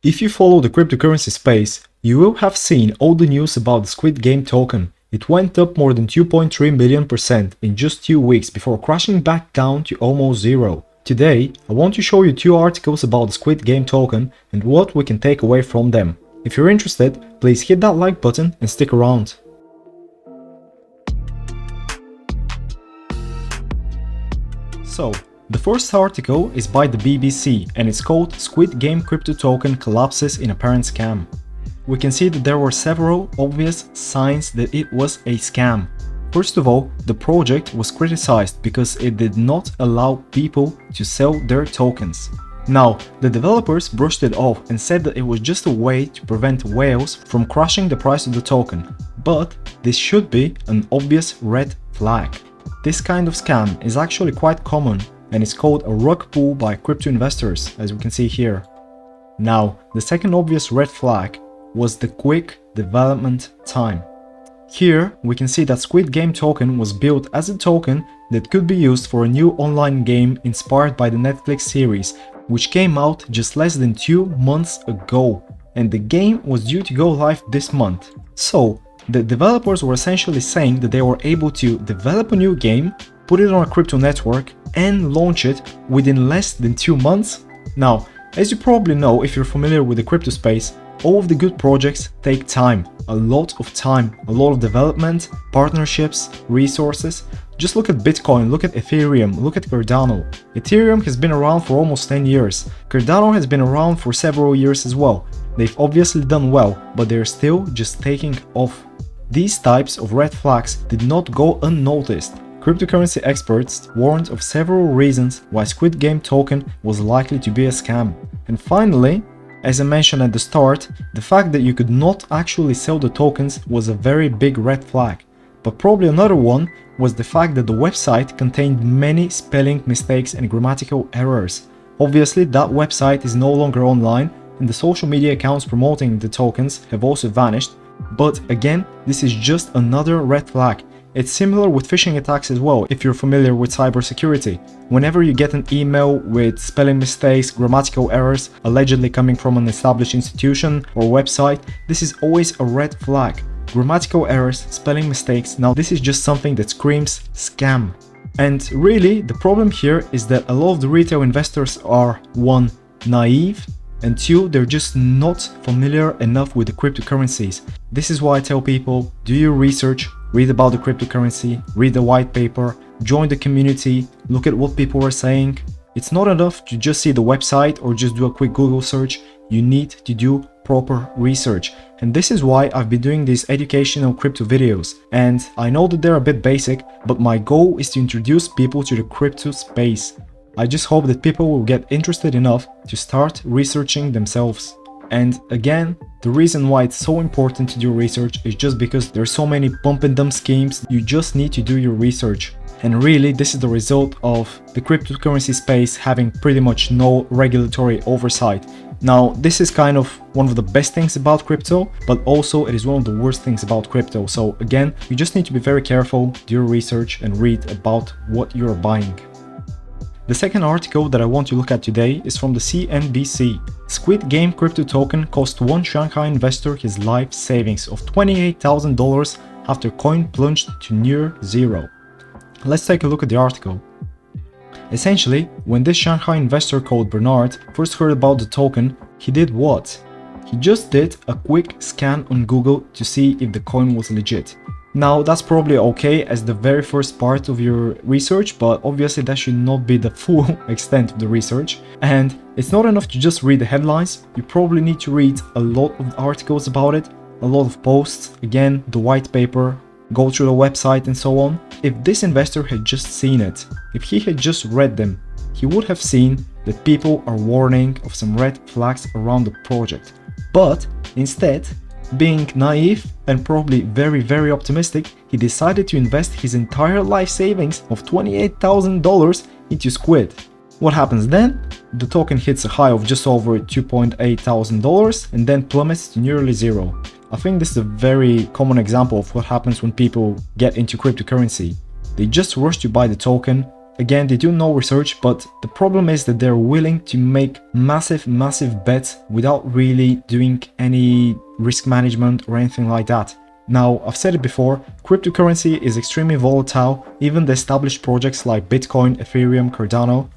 If you follow the cryptocurrency space, you will have seen all the news about the Squid Game token. It went up more than 2.3 million% in just 2 weeks before crashing back down to almost zero. Today, I want to show you 2 articles about the Squid Game token and what we can take away from them. If you're interested, please hit that like button and stick around. So, the first article is by the BBC and it's called Squid Game Crypto Token Collapses in Apparent Scam. We can see that there were several obvious signs that it was a scam. First of all, the project was criticized because it did not allow people to sell their tokens. Now, the developers brushed it off and said that it was just a way to prevent whales from crushing the price of the token. But this should be an obvious red flag. This kind of scam is actually quite common and is called a rug pull by crypto investors, as we can see here. Now, the second obvious red flag was the quick development time. Here, we can see that Squid Game Token was built as a token that could be used for a new online game inspired by the Netflix series, which came out just less than 2 months ago, and the game was due to go live this month. So, the developers were essentially saying that they were able to develop a new game, put it on a crypto network, and launch it within less than 2 months. Now, as you probably know if you're familiar with the crypto space, all of the good projects take time, a lot of development, partnerships, resources. Just look at Bitcoin, look at Ethereum, look at Cardano. Ethereum has been around for almost 10 years. Cardano has been around for several years as well. They've obviously done well, but they're still just taking off. These types of red flags did not go unnoticed. Cryptocurrency experts warned of several reasons why Squid Game token was likely to be a scam. And finally, as I mentioned at the start, the fact that you could not actually sell the tokens was a very big red flag. But probably another one was the fact that the website contained many spelling mistakes and grammatical errors. Obviously, that website is no longer online and the social media accounts promoting the tokens have also vanished. But again, this is just another red flag. It's similar with phishing attacks as well, if you're familiar with cybersecurity. Whenever you get an email with spelling mistakes, grammatical errors, allegedly coming from an established institution or website, this is always a red flag. Grammatical errors, spelling mistakes, now this is just something that screams scam. And really, the problem here is that a lot of the retail investors are 1. Naive, and 2. They're just not familiar enough with the cryptocurrencies. This is why I tell people, do your research, read about the cryptocurrency, read the white paper, join the community, look at what people are saying. It's not enough to just see the website or just do a quick Google search. You need to do proper research. And this is why I've been doing these educational crypto videos. And I know that they're a bit basic, but my goal is to introduce people to the crypto space. I just hope that people will get interested enough to start researching themselves. And again, the reason why it's so important to do research is just because there's so many pump and dump schemes. You just need to do your research. And really, this is the result of the cryptocurrency space having pretty much no regulatory oversight. Now, this is kind of one of the best things about crypto, but also it is one of the worst things about crypto. So again, you just need to be very careful, do your research and read about what you're buying. The second article that I want to look at today is from the CNBC. Squid Game Crypto Token cost one Shanghai investor his life savings of $28,000 after coin plunged to near zero. Let's take a look at the article. Essentially, when this Shanghai investor called Bernard first heard about the token, he did what? He just did a quick scan on Google to see if the coin was legit. Now, that's probably okay as the very first part of your research, but obviously that should not be the full extent of the research. And it's not enough to just read the headlines, you probably need to read a lot of articles about it, a lot of posts, again, the white paper, go through the website and so on. If this investor had just seen it, if he had just read them, he would have seen that people are warning of some red flags around the project. But instead, being naive and probably very optimistic, he decided to invest his entire life savings of $28,000 into Squid. What happens then? The token hits a high of just over $2,800 and then plummets to nearly zero. I think this is a very common example of what happens when people get into cryptocurrency. They just rush to buy the token, Again, they do no research, but the problem is that they're willing to make massive bets without really doing any risk management or anything like that. Now, I've said it before, cryptocurrency is extremely volatile. Even the established projects like Bitcoin, Ethereum, Cardano.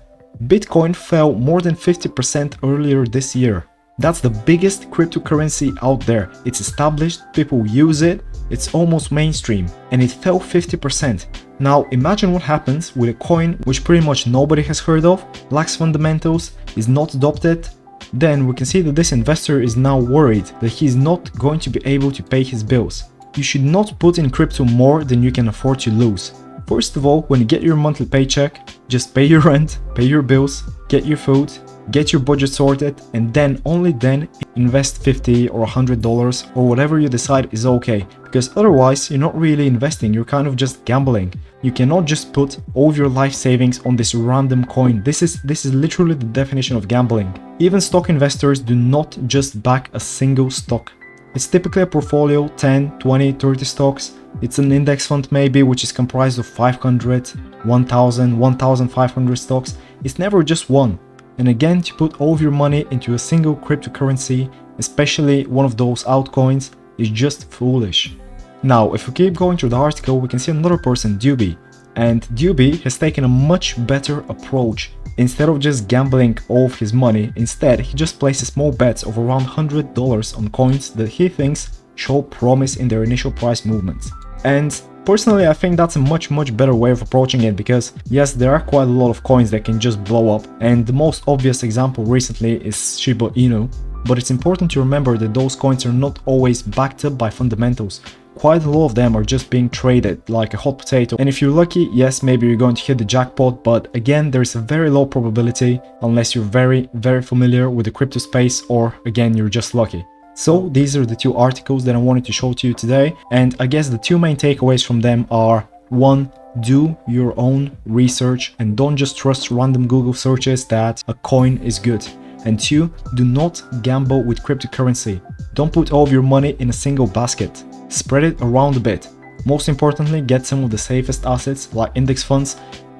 Bitcoin fell more than 50% earlier this year. That's the biggest cryptocurrency out there. It's established, people use it, it's almost mainstream, and it fell 50%. Now imagine what happens with a coin which pretty much nobody has heard of, lacks fundamentals, is not adopted. Then we can see that this investor is now worried that he's not going to be able to pay his bills. You should not put in crypto more than you can afford to lose. First of all, when you get your monthly paycheck, just pay your rent, pay your bills, get your food, get your budget sorted, and then only then invest $50 or $100 or whatever you decide is okay, because otherwise you're not really investing, you're kind of just gambling. You cannot just put all of your life savings on this random coin. This is literally the definition of gambling. Even stock investors do not just back a single stock. It's typically a portfolio, 10, 20, 30 stocks. It's an index fund maybe, which is comprised of 500, 1000, 1500 stocks. It's never just one. And again, to put all of your money into a single cryptocurrency, especially one of those altcoins, is just foolish. Now, if we keep going through the article, we can see another person, Dewey. And Dewey has taken a much better approach. Instead of just gambling all of his money, instead he just places small bets of around $100 on coins that he thinks show promise in their initial price movements. And personally, I think that's a much better way of approaching it, because yes, there are quite a lot of coins that can just blow up, and the most obvious example recently is Shiba Inu. But it's important to remember that those coins are not always backed up by fundamentals. Quite a lot of them are just being traded like a hot potato, and if you're lucky, yes, maybe you're going to hit the jackpot, but again, there's a very low probability unless you're very familiar with the crypto space, or again, you're just lucky. So these are the two articles that I wanted to show to you today, and I guess the two main takeaways from them are: 1. Do your own research and don't just trust random Google searches that a coin is good. And 2. Do not gamble with cryptocurrency. Don't put all of your money in a single basket. Spread it around a bit. Most importantly, get some of the safest assets like index funds.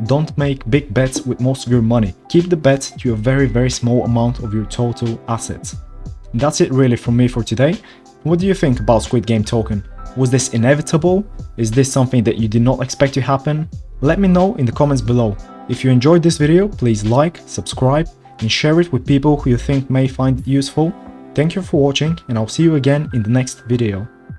Don't make big bets with most of your money. Keep the bets to a very small amount of your total assets. That's it really from me for today. What do you think about Squid Game Token? Was this inevitable? Is this something that you did not expect to happen? Let me know in the comments below. If you enjoyed this video, please like, subscribe, and share it with people who you think may find it useful. Thank you for watching, and I'll see you again in the next video.